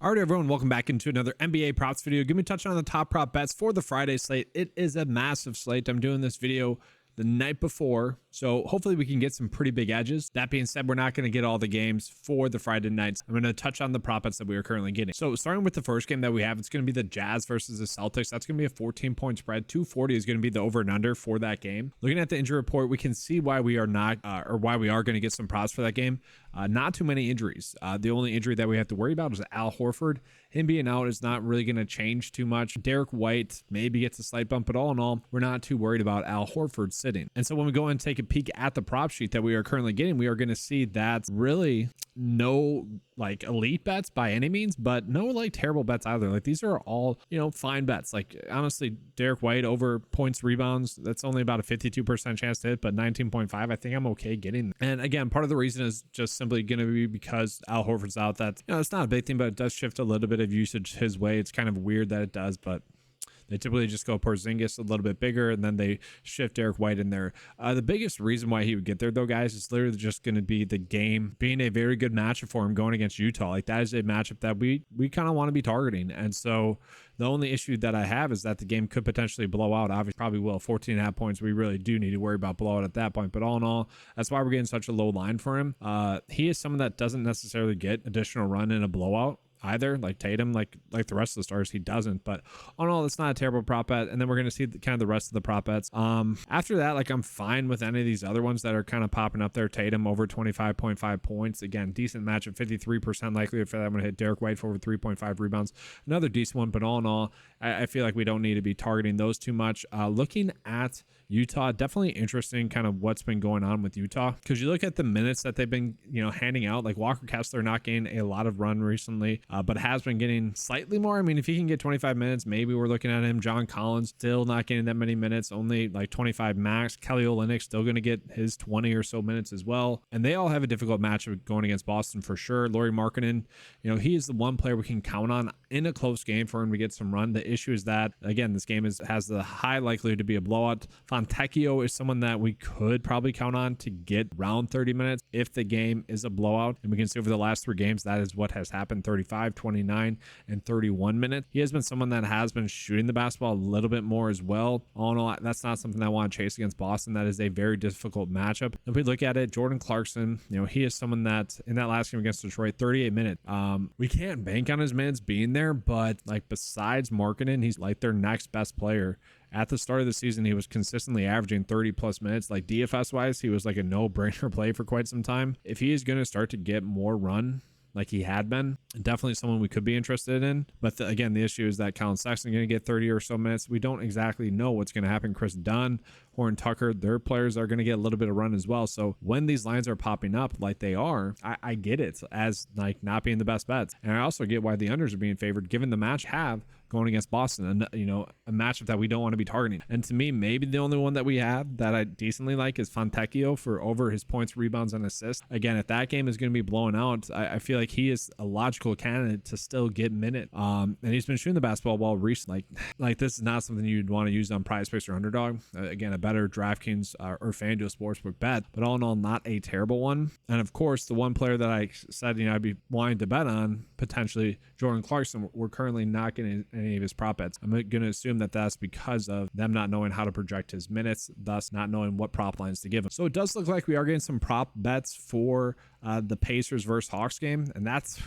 All right, everyone, welcome back into another NBA props video. Give me a touch on the top prop bets for the Friday slate. It is a massive slate. I'm doing this video the night before, so hopefully we can get some pretty big edges. That being said, we're not going to get all the games for the Friday nights. I'm going to touch on the prop bets that we are currently getting. So starting with the first game that we have, it's going to be the Jazz versus the Celtics. That's going to be a 14-point spread. 240 is going to be the over and under for that game. Looking at the injury report, we can see why we are not, or why we are going to get some props for that game. Not too many injuries. The only injury that we have to worry about is Al Horford. Him being out is not really going to change too much. Derek White maybe gets a slight bump, but all in all, we're not too worried about Al Horford sitting. And so when we go and take a peek at the prop sheet that we are currently getting, we are going to see that really no like elite bets by any means, but no like terrible bets either. Like these are all, you know, fine bets. Like honestly, Derek White over points, rebounds, that's only about a 52% chance to hit, but 19.5, I think I'm okay getting. And again, part of the reason is just simply going to be because Al Horford's out. That, you know, it's not a big thing, but it does shift a little bit of usage his way. It's kind of weird that it does, but they typically just go Porzingis a little bit bigger, and then they shift Derek White in there. The biggest reason why he would get there, though, guys, is literally just going to be the game being a very good matchup for him going against Utah. Like that is a matchup that we kind of want to be targeting. And so the only issue that I have is that the game could potentially blow out. Obviously, probably will. 14.5 points. We really do need to worry about blowout at that point. But all in all, that's why we're getting such a low line for him. He is someone that doesn't necessarily get additional run in a blowout either, like Tatum, like the rest of the stars, he doesn't. But all in all, it's not a terrible prop bet. And then we're going to see kind of the rest of the prop bets. After that, like I'm fine with any of these other ones that are kind of popping up there. Tatum over 25.5 points. Again, decent matchup, 53% likelihood for that one to hit. Derek White for over 3.5 rebounds. Another decent one, but all in all, I feel like we don't need to be targeting those too much. Looking at Utah, definitely interesting kind of what's been going on with Utah, because you look at the minutes that they've been, you know, handing out. Like Walker Kessler not getting a lot of run recently, but has been getting slightly more. I mean, if he can get 25 minutes, maybe we're looking at him. John Collins still not getting that many minutes, only like 25 max. Kelly Olynyk still going to get his 20 or so minutes as well. And they all have a difficult matchup going against Boston for sure. Lauri Markkanen, you know, he is the one player we can count on in a close game for him to get some run. The issue is that, again, this game has the high likelihood to be a blowout. Fontecchio is someone that we could probably count on to get around 30 minutes if the game is a blowout. And we can see over the last 3 games, that is what has happened: 35, 29, and 31 minutes. He has been someone that has been shooting the basketball a little bit more as well. All in all, that's not something I want to chase against Boston. That is a very difficult matchup. If we look at it, Jordan Clarkson, you know, he is someone that in that last game against Detroit, 38 minutes. We can't bank on his minutes being there, but like besides Markkanen, he's like their next best player. At the start of the season, he was consistently averaging 30 plus minutes. Like DFS wise, he was like a no-brainer play for quite some time. If he is going to start to get more run like he had been, definitely someone we could be interested in. But again, the issue is that Colin Sexton going to get 30 or so minutes. We don't exactly know what's going to happen. Chris Dunn, Horton Tucker, their players are going to get a little bit of run as well. So when these lines are popping up like they are, I get it as like not being the best bets. And I also get why the unders are being favored given the match have going against Boston, and you know, a matchup that we don't want to be targeting. And to me, maybe the only one that we have that I decently like is Fontecchio for over his points, rebounds, and assists. Again, if that game is going to be blown out, I feel like he is a logical candidate to still get minute. And he's been shooting the basketball well recently. Like this is not something you'd want to use on PrizePicks or Underdog. Again, a better DraftKings or FanDuel Sportsbook bet, but all in all, not a terrible one. And of course, the one player that I said, you know, I'd be wanting to bet on potentially, Jordan Clarkson, we're currently not getting any of his prop bets. I'm going to assume that that's because of them not knowing how to project his minutes, thus not knowing what prop lines to give him. So it does look like we are getting some prop bets for the Pacers versus Hawks game, and that's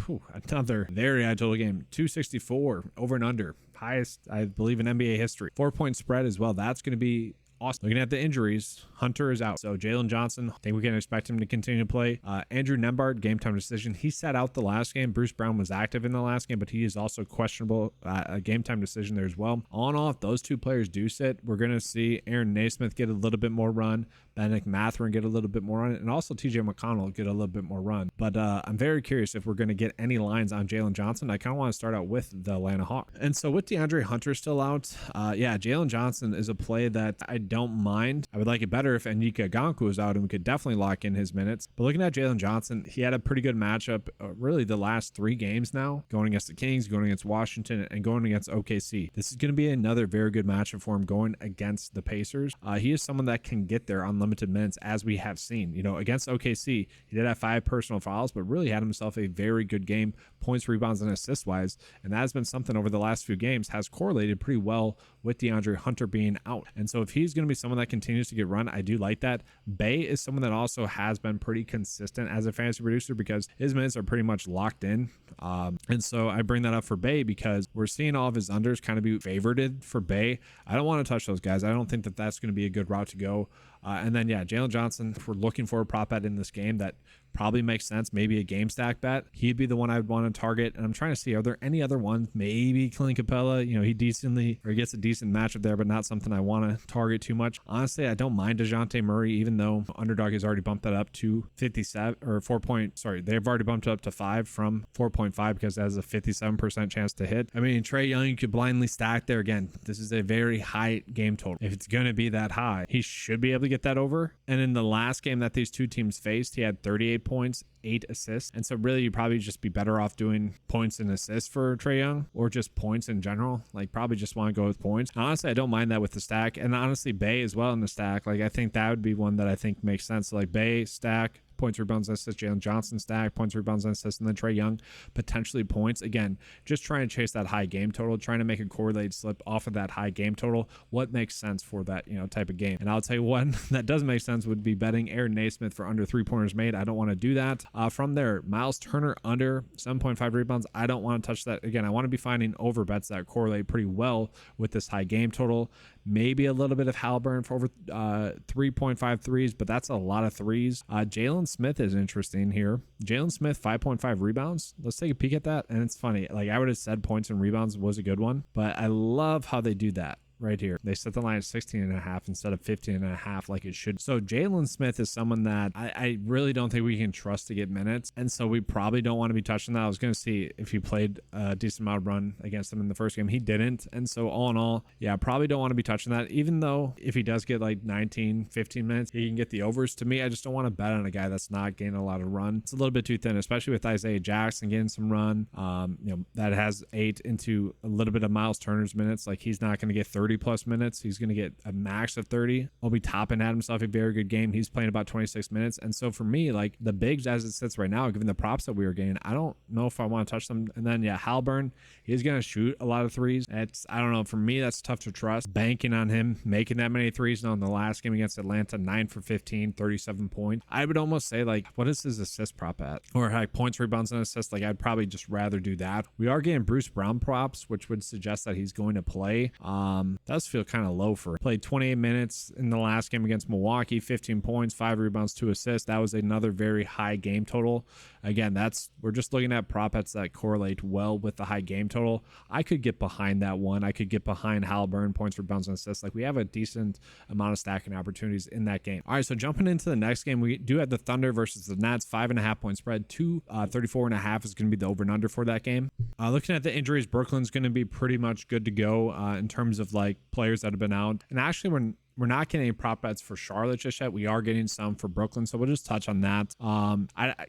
another very high total game. 264 over and under, highest I believe in NBA history. 4-point spread as well. That's going to be awesome. Looking at the injuries, Hunter is out. So Jalen Johnson, I think we can expect him to continue to play. Andrew Nembhard, game time decision. He sat out the last game. Bruce Brown was active in the last game, but he is also questionable. A game time decision there as well. All in all, if those two players do sit, we're going to see Aaron Naismith get a little bit more run, Bennett Mathurin get a little bit more run, and also TJ McConnell get a little bit more run. But I'm very curious if we're going to get any lines on Jalen Johnson. I kind of want to start out with the Atlanta Hawks. And so with DeAndre Hunter still out, yeah, Jalen Johnson is a play that I don't mind. I would like it better if Anyika Gonku was out and we could definitely lock in his minutes. But looking at Jalen Johnson, he had a pretty good matchup really the last 3 games now, going against the Kings, going against Washington, and going against OKC. This is going to be another very good matchup for him going against the Pacers. He is someone that can get there on limited limited minutes, as we have seen. You know, against OKC, he did have 5 personal fouls, but really had himself a very good game, points, rebounds, and assist wise. And that has been something over the last few games, has correlated pretty well with DeAndre Hunter being out. And so if he's going to be someone that continues to get run, I do like that. Bay is someone that also has been pretty consistent as a fantasy producer because his minutes are pretty much locked in. And so I bring that up for Bay because we're seeing all of his unders kind of be favorited for Bay. I don't want to touch those guys. I don't think that that's going to be a good route to go. And then, yeah, Jalen Johnson, if we're looking for a prop bet in this game that probably makes sense, maybe a game stack bet, he'd be the one I would want to target. And I'm trying to see, are there any other ones? Maybe Clint Capella, you know, he gets a decent matchup there, but not something I want to target too much. Honestly, I don't mind DeJounte Murray, even though Underdog has already bumped that up to 57 or 4 point. Sorry, they've already bumped it up to 5 from 4.5 because it has a 57% chance to hit. I mean, Trae Young, you could blindly stack there. Again, this is a very high game total. If it's going to be that high, he should be able to get that over. And in the last game that these two teams faced, he had 38 points, 8 assists. And so really you'd probably just be better off doing points and assists for Trae Young, or just points in general. Like, probably just want to go with points. Honestly, I don't mind that with the stack. And honestly, Bay as well in the stack. Like, I think that would be one that I think makes sense. So like Bay stack, points, rebounds, and assists, Jalen Johnson stack, points, rebounds, and assists, and then Trae Young, potentially points. Again, just trying to chase that high game total, trying to make a correlated slip off of that high game total. What makes sense for that, you know, type of game? And I'll tell you one that doesn't make sense would be betting Aaron Naismith for under 3 pointers made. I don't want to do that. From there, Miles Turner under 7.5 rebounds. I don't want to touch that. Again, I want to be finding over bets that correlate pretty well with this high game total. Maybe a little bit of Halliburton for over 3.5 threes, but that's a lot of threes. Jalen Smith is interesting here. Jalen Smith, 5.5 rebounds. Let's take a peek at that. And it's funny. Like, I would have said points and rebounds was a good one, but I love how they do that. Right here, they set the line at 16.5 instead of 15.5 like it should. So Jalen Smith is someone that I really don't think we can trust to get minutes, and so we probably don't want to be touching that. I was going to see if he played a decent amount of run against him in the first game. He didn't, and so all in all, yeah, probably don't want to be touching that, even though if he does get like 19 15 minutes, he can get the overs. To me, I just don't want to bet on a guy that's not getting a lot of run. It's a little bit too thin, especially with Isaiah Jackson getting some run, you know, that has 8 into a little bit of Miles Turner's minutes. Like, he's not going to get 30 plus minutes. He's going to get a max of 30. Obi Toppin had himself a very good game. He's playing about 26 minutes. And so for me, like, the bigs as it sits right now, given the props that we were getting, I don't know if I want to touch them. And then, yeah, Halliburton, he's going to shoot a lot of threes. I don't know. For me, that's tough to trust. Banking on him making that many threes. Now, in the last game against Atlanta, 9 for 15, 37 points. I would almost say, like, what is his assist prop at? Or like points, rebounds, and assists. Like, I'd probably just rather do that. We are getting Bruce Brown props, which would suggest that he's going to play. Does feel kind of low for him. Played 28 minutes in the last game against Milwaukee, 15 points, 5 rebounds, 2 assists. That was another very high game total. Again, we're just looking at prop bets that correlate well with the high game total. I could get behind that one. I could get behind Halliburton, points, rebounds, and assists. Like, we have a decent amount of stacking opportunities in that game. All right, so jumping into the next game, we do have the Thunder versus the Nets, 5.5 point spread. 34.5 is going to be the over and under for that game. Looking at the injuries, Brooklyn's going to be pretty much good to go in terms of like players that have been out. And actually, we're not getting any prop bets for Charlotte just yet. We are getting some for Brooklyn, so we'll just touch on that.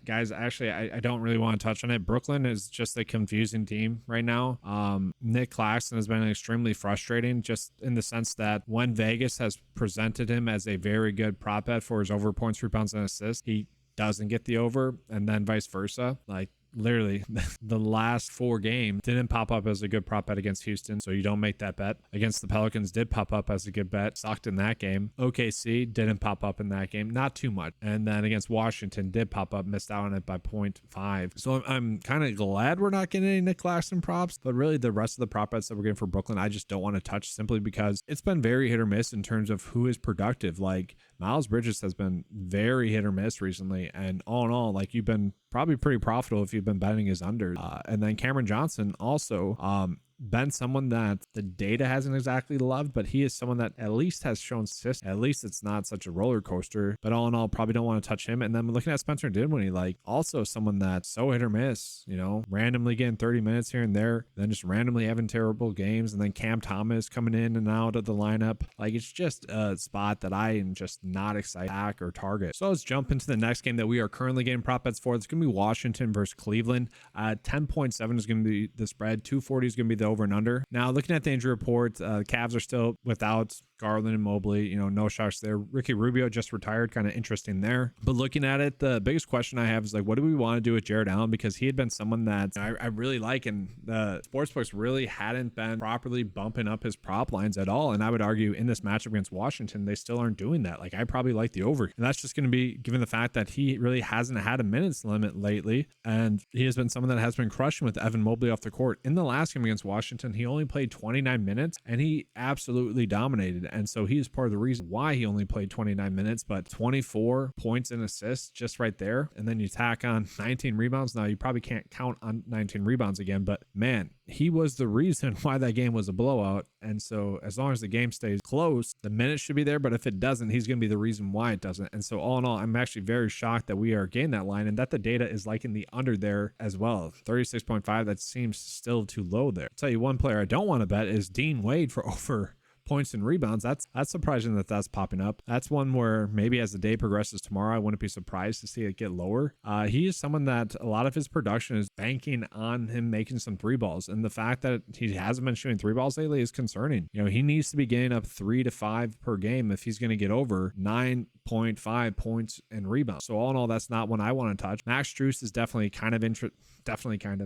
Guys, actually, I don't really want to touch on it. Brooklyn is just a confusing team right now. Nick Claxton has been extremely frustrating, just in the sense that when Vegas has presented him as a very good prop bet for his over points, rebounds, and assists, he doesn't get the over, and then vice versa. Like, literally, the last 4 games didn't pop up as a good prop bet against Houston, so you don't make that bet. Against the Pelicans, did pop up as a good bet, sucked in that game. OKC didn't pop up in that game, not too much. And then against Washington, did pop up, missed out on it by 0.5. So I'm kind of glad we're not getting any Nick Claxton props, but really the rest of the prop bets that we're getting for Brooklyn, I just don't want to touch, simply because it's been very hit or miss in terms of who is productive. Like, Miles Bridges has been very hit or miss recently, and all in all, like, you've been probably pretty profitable if you've been betting his under. And then Cameron Johnson also been someone that the data hasn't exactly loved, but he is someone that at least has shown assist. At least it's not such a roller coaster. But all in all, probably don't want to touch him. And then looking at Spencer Dinwiddie, like, also someone that's so hit or miss, you know, randomly getting 30 minutes here and there, then just randomly having terrible games. And then Cam Thomas coming in and out of the lineup. Like, it's just a spot that I am just not excited to back or target. So let's jump into the next game that we are currently getting prop bets for. It's going to be Washington versus Cleveland. 10.7 is going to be the spread. 240 is going to be the over and under. Now, looking at the injury report, the Cavs are still without Garland and Mobley, you know, no shots there. Ricky Rubio just retired, kind of interesting there. But looking at it, the biggest question I have is like, what do we want to do with Jared Allen? Because he had been someone that I really like, and the sportsbooks really hadn't been properly bumping up his prop lines at all. And I would argue in this matchup against Washington, they still aren't doing that. Like, I probably like the over. And that's just going to be given the fact that he really hasn't had a minutes limit lately. And he has been someone that has been crushing with Evan Mobley off the court. In the last game against Washington, he only played 29 minutes and he absolutely dominated. And so he is part of the reason why he only played 29 minutes, but 24 points and assists just right there. And then you tack on 19 rebounds. Now, you probably can't count on 19 rebounds again, but man, he was the reason why that game was a blowout. And so as long as the game stays close, the minutes should be there. But if it doesn't, he's going to be the reason why it doesn't. And so all in all, I'm actually very shocked that we are getting that line and that the data is like in the under there as well. 36.5, that seems still too low there. I'll tell you one player I don't want to bet is Dean Wade for over points and rebounds. That's surprising that that's popping up. That's one where maybe as the day progresses tomorrow, I wouldn't be surprised to see it get lower. He is someone that a lot of his production is banking on him making some three balls, and the fact that he hasn't been shooting three balls lately is concerning. You know, he needs to be getting up 3 to 5 per game if he's going to get over 9.5 points and rebounds. So all in all, that's not one I want to touch. Max Strus is definitely kind of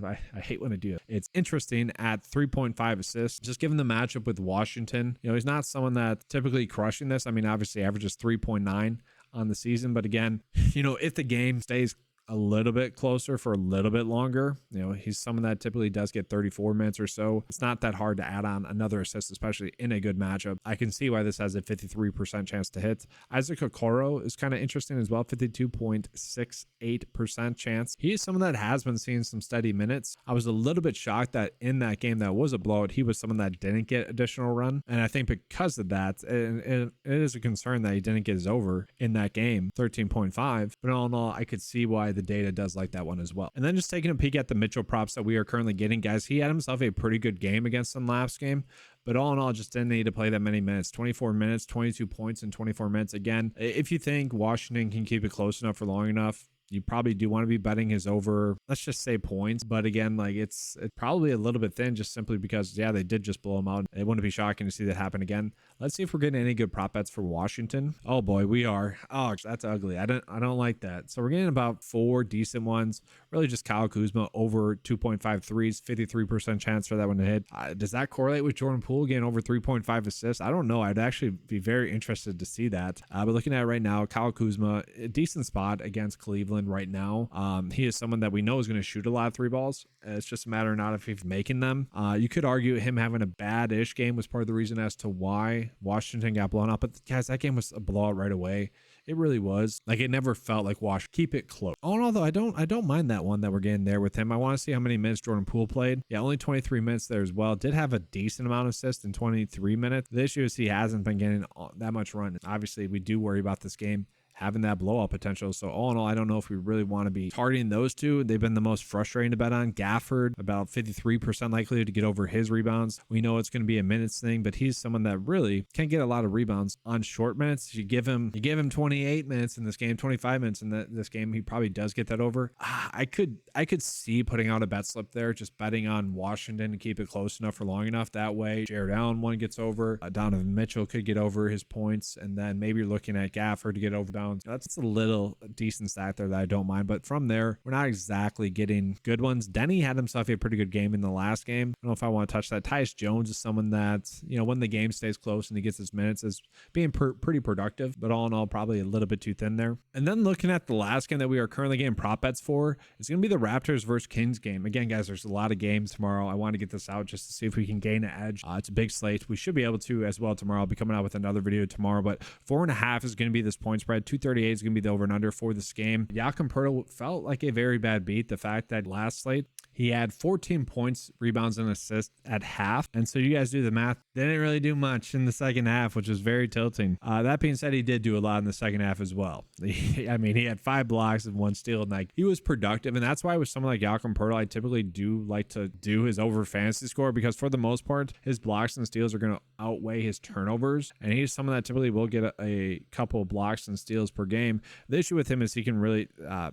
I hate when I do it. It's interesting at 3.5 assists, just given the matchup with Washington. You know, he's not someone that's typically crushing this. I mean, obviously averages 3.9 on the season, but again, you know, if the game stays a little bit closer for a little bit longer, you know, he's someone that typically does get 34 minutes or so. It's not that hard to add on another assist, especially in a good matchup. I can see why this has a 53% chance to hit. Isaac Okoro is kind of interesting as well, 52.68% chance. He is someone that has been seeing some steady minutes. I was a little bit shocked that in that game that was a blowout, he was someone that didn't get additional run. And I think because of that, it is a concern that he didn't get his over in that game, 13.5. But all in all, I could see why the data does like that one as well. And then just taking a peek at the Mitchell props that we are currently getting, guys, he had himself a pretty good game against them last game, but all in all, just didn't need to play that many minutes. 24 minutes, 22 points in 24 minutes. Again, if you think Washington can keep it close enough for long enough, you probably do want to be betting his over, let's just say points. But again, like it's probably a little bit thin just simply because, yeah, they did just blow him out. It wouldn't be shocking to see that happen again. Let's see if we're getting any good prop bets for Washington. Oh boy, we are. Oh, that's ugly. I don't like that. So we're getting about 4 decent ones. Really just Kyle Kuzma over 2.5 threes, 53% chance for that one to hit. Does that correlate with Jordan Poole getting over 3.5 assists? I don't know. I'd actually be very interested to see that. But looking at it right now, Kyle Kuzma, a decent spot against Cleveland right now. He is someone that we know is going to shoot a lot of three balls. It's just a matter of not if he's making them. You could argue him having a bad-ish game was part of the reason as to why Washington got blown out. But guys, that game was a blowout right away. It really was. Like, it never felt like Wash. Keep it close. Oh no, though, I don't mind that one that we're getting there with him. I want to see how many minutes Jordan Poole played. Yeah, only 23 minutes there as well. Did have a decent amount of assists in 23 minutes. The issue is he hasn't been getting that much run. Obviously, we do worry about this game having that blowout potential. So all in all, I don't know if we really want to be targeting those two. They've been the most frustrating to bet on. Gafford, about 53% likely to get over his rebounds. We know it's going to be a minutes thing, but he's someone that really can get a lot of rebounds on short minutes. You give him 28 minutes in this game, 25 minutes in this game, he probably does get that over. I could see putting out a bet slip there, just betting on Washington to keep it close enough for long enough. That way, Jared Allen one gets over. Donovan Mitchell could get over his points, and then maybe you're looking at Gafford to get over down. That's a little decent stack there that I don't mind, but from there, we're not exactly getting good ones. Denny had himself a pretty good game in the last game. I don't know if I want to touch that. Tyus Jones is someone that, you know, when the game stays close and he gets his minutes, is being pretty productive, but all in all, probably a little bit too thin there. And then looking at the last game that we are currently getting prop bets for, it's going to be the Raptors versus Kings game. Again, guys, there's a lot of games tomorrow. I want to get this out just to see if we can gain an edge. It's a big slate. We should be able to as well tomorrow. I'll be coming out with another video tomorrow, but 4.5 is going to be this point spread. 238 is going to be the over and under for this game. Jakob Poeltl felt like a very bad beat. The fact that last slate, he had 14 points, rebounds, and assists at half. And so you guys do the math. Didn't really do much in the second half, which was very tilting. That being said, he did do a lot in the second half as well. I mean, he had 5 blocks and 1 steal. And like, he was productive. And that's why with someone like Jakob Poeltl, I typically do like to do his over fantasy score, because for the most part, his blocks and steals are going to outweigh his turnovers. And he's someone that typically will get a couple of blocks and steals steals per game. The issue with him is he can really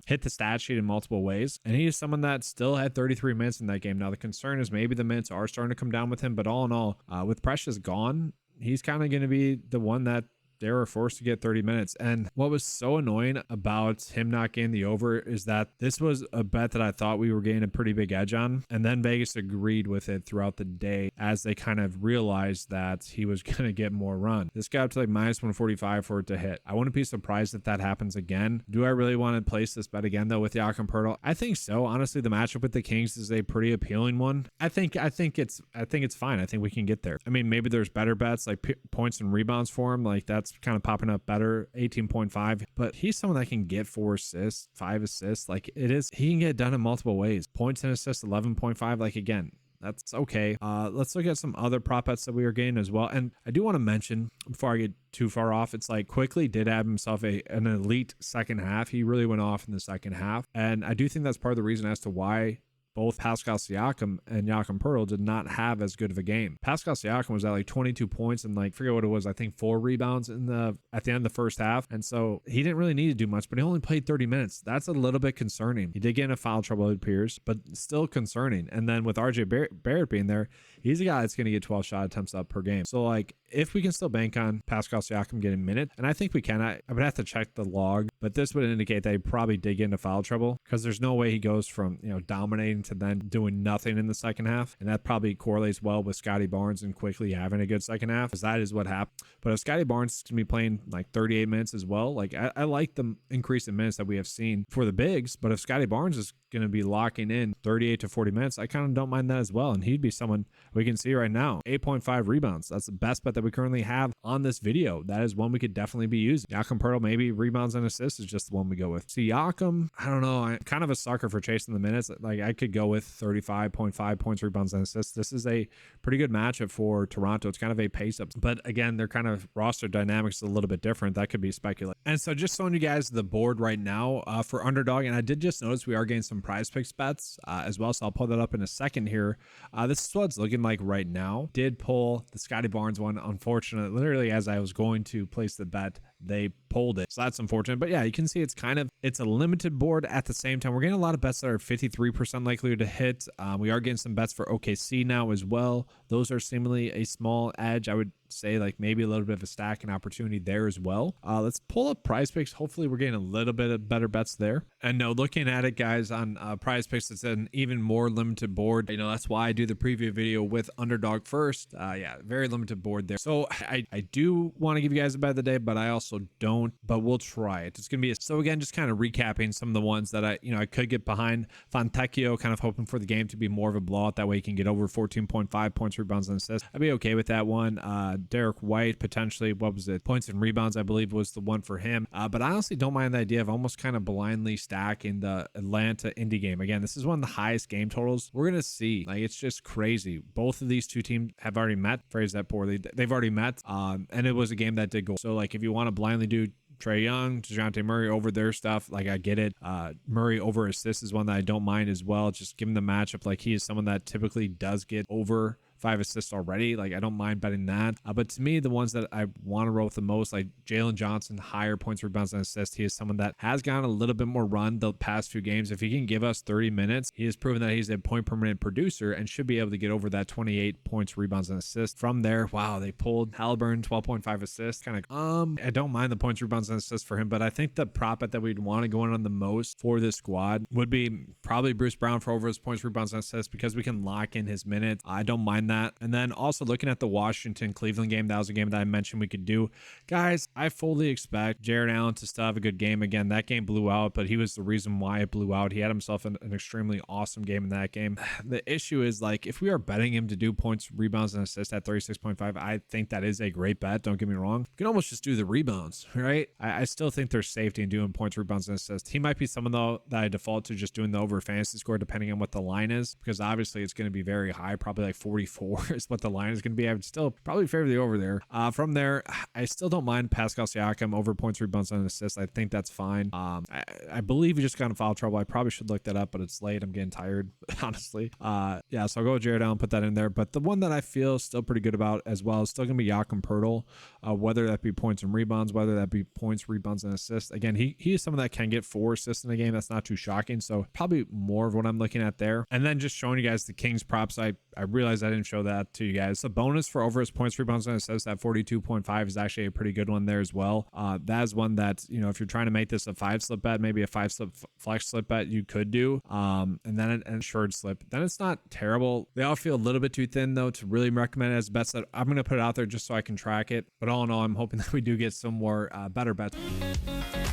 hit the stat sheet in multiple ways, and he is someone that still had 33 minutes in that game. Now the concern is maybe the minutes are starting to come down with him, but all in all, with Precious gone, he's kind of going to be the one that they were forced to get 30 minutes. And what was so annoying about him not getting the over is that this was a bet that I thought we were getting a pretty big edge on. And then Vegas agreed with it throughout the day as they kind of realized that he was going to get more run. This got up to like minus 145 for it to hit. I wouldn't be surprised if that happens again. Do I really want to place this bet again though with Jakob Poeltl? I think so. Honestly, the matchup with the Kings is a pretty appealing one. I think it's fine. I think we can get there. I mean, maybe there's better bets like points and rebounds for him. Like that's kind of popping up better, 18.5, but he's someone that can get 4 assists, 5 assists. Like he can get done in multiple ways. Points and assists, 11.5. Like again, that's okay. Let's look at some other prop bets that we are getting as well. And I do want to mention before I get too far off, it's like Quickly did have himself an elite second half. He really went off in the second half. And I do think that's part of the reason as to why both Pascal Siakam and Jakob Poeltl did not have as good of a game. Pascal Siakam was at like 22 points and like, forget what it was, I think 4 rebounds at the end of the first half. And so he didn't really need to do much, but he only played 30 minutes. That's a little bit concerning. He did get into foul trouble, it appears, but still concerning. And then with RJ Barrett being there, he's a guy that's going to get 12 shot attempts up per game. So like, if we can still bank on Pascal Siakam getting minutes, and I think we can, I would have to check the log, but this would indicate that he probably did get into foul trouble because there's no way he goes from, dominating to then doing nothing in the second half. And that probably correlates well with Scotty Barnes and Quickly having a good second half, because that is what happened. But if Scotty Barnes is going to be playing like 38 minutes as well, like I like the increase in minutes that we have seen for the bigs, but if Scotty Barnes is going to be locking in 38 to 40 minutes, I kind of don't mind that as well. And he'd be someone we can see right now, 8.5 rebounds. That's the best bet that we currently have on this video. That is one we could definitely be using. Jakob Poeltl, maybe rebounds and assists is just the one we go with. Siakam, I don't know. I'm kind of a sucker for chasing the minutes. Like I could go with 35.5 points, rebounds, and assists. This is a pretty good matchup for Toronto. It's kind of a pace up, but again, their kind of roster dynamics is a little bit different. That could be speculative. And so just showing you guys the board right now for Underdog. And I did just notice we are getting some PrizePicks bets as well. So I'll pull that up in a second here. This is what it's looking like right now. Did pull the Scotty Barnes one. Unfortunately, literally as I was going to place the bet, they pulled it. So that's unfortunate. But yeah, you can see it's a limited board at the same time. We're getting a lot of bets that are 53% likely to hit. We are getting some bets for OKC now as well. Those are seemingly a small edge. I would say like maybe a little bit of a stack and opportunity there as well. Let's pull up PrizePicks. Hopefully we're getting a little bit of better bets there. And no, looking at it guys on PrizePicks, it's an even more limited board. That's why I do the preview video with Underdog first. Yeah, very limited board there. So I do want to give you guys a bet of the day, but I also don't, but we'll try it. It's going to be so again, just kind of recapping some of the ones that I could get behind. Fontecchio, kind of hoping for the game to be more of a blowout. That way you can get over 14.5 points, rebounds, and assists. I'd be okay with that one. Derek White, potentially, what was it? Points and rebounds, I believe, was the one for him. But I honestly don't mind the idea of almost kind of blindly stacking the Atlanta Indy game. Again, this is one of the highest game totals we're going to see. Like, it's just crazy. Both of these two teams have already met. Phrase that poorly. They've already met. And it was a game that did go. So, like, if you want to blindly do Trae Young, DeJounte Murray over their stuff, like I get it. Murray over assists is one that I don't mind as well. Just given the matchup, like he is someone that typically does get over 5 assists already. Like I don't mind betting that. But to me, the ones that I want to roll with the most, like Jalen Johnson, higher points, rebounds, and assists. He is someone that has gotten a little bit more run the past few games. If he can give us 30 minutes, he has proven that he's a point per minute producer and should be able to get over that 28 points, rebounds, and assists. From there, wow, they pulled Halliburton, 12.5 assists. Kind of, I don't mind the points, rebounds, and assists for him, but I think the prop bet that we'd want to go in on the most for this squad would be probably Bruce Brown for over his points, rebounds, and assists because we can lock in his minutes. I don't mind that. And then also looking at the Washington-Cleveland game, that was a game that I mentioned we could do. Guys, I fully expect Jared Allen to still have a good game. Again, that game blew out, but he was the reason why it blew out. He had himself an extremely awesome game in that game. The issue is, like, if we are betting him to do points, rebounds, and assists at 36.5, I think that is a great bet. Don't get me wrong. You can almost just do the rebounds, right? I still think there's safety in doing points, rebounds, and assists. He might be someone, though, that I default to just doing the over fantasy score depending on what the line is, because obviously it's going to be very high, probably like 44 4 is what the line is going to be. I would still probably favor the over there. From there, I still don't mind Pascal Siakam over points, rebounds, and assists. I think that's fine. I believe he just got in foul trouble. I probably should look that up, but it's late. I'm getting tired, honestly. Yeah, so I'll go with Jared Allen, put that in there. But the one that I feel still pretty good about as well is still going to be Jakob Poeltl, whether that be points and rebounds, whether that be points, rebounds, and assists. Again, he is someone that can get 4 assists in a game. That's not too shocking. So probably more of what I'm looking at there. And then just showing you guys the Kings props. I realized I didn't show that to you guys. The bonus for over his points, rebounds, and assists at 42.5 is actually a pretty good one there as well. That is one that, you know, if you're trying to make this a 5-slip bet, maybe a 5-slip flex slip bet, you could do. And then an insured slip. Then it's not terrible. They all feel a little bit too thin though to really recommend it as bets. That I'm going to put it out there just so I can track it. But all in all, I'm hoping that we do get some more better bets.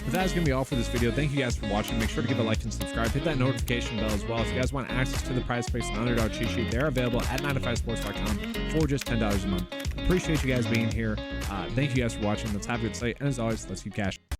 But that is going to be all for this video. Thank you guys for watching. Make sure to give a like and subscribe. Hit that notification bell as well. If you guys want access to the PrizePicks and Underdog cheat sheet, they're available at 9to5sports.com for just $10 a month. Appreciate you guys being here. Thank you guys for watching. Let's have a good slate. And as always, let's keep cashing.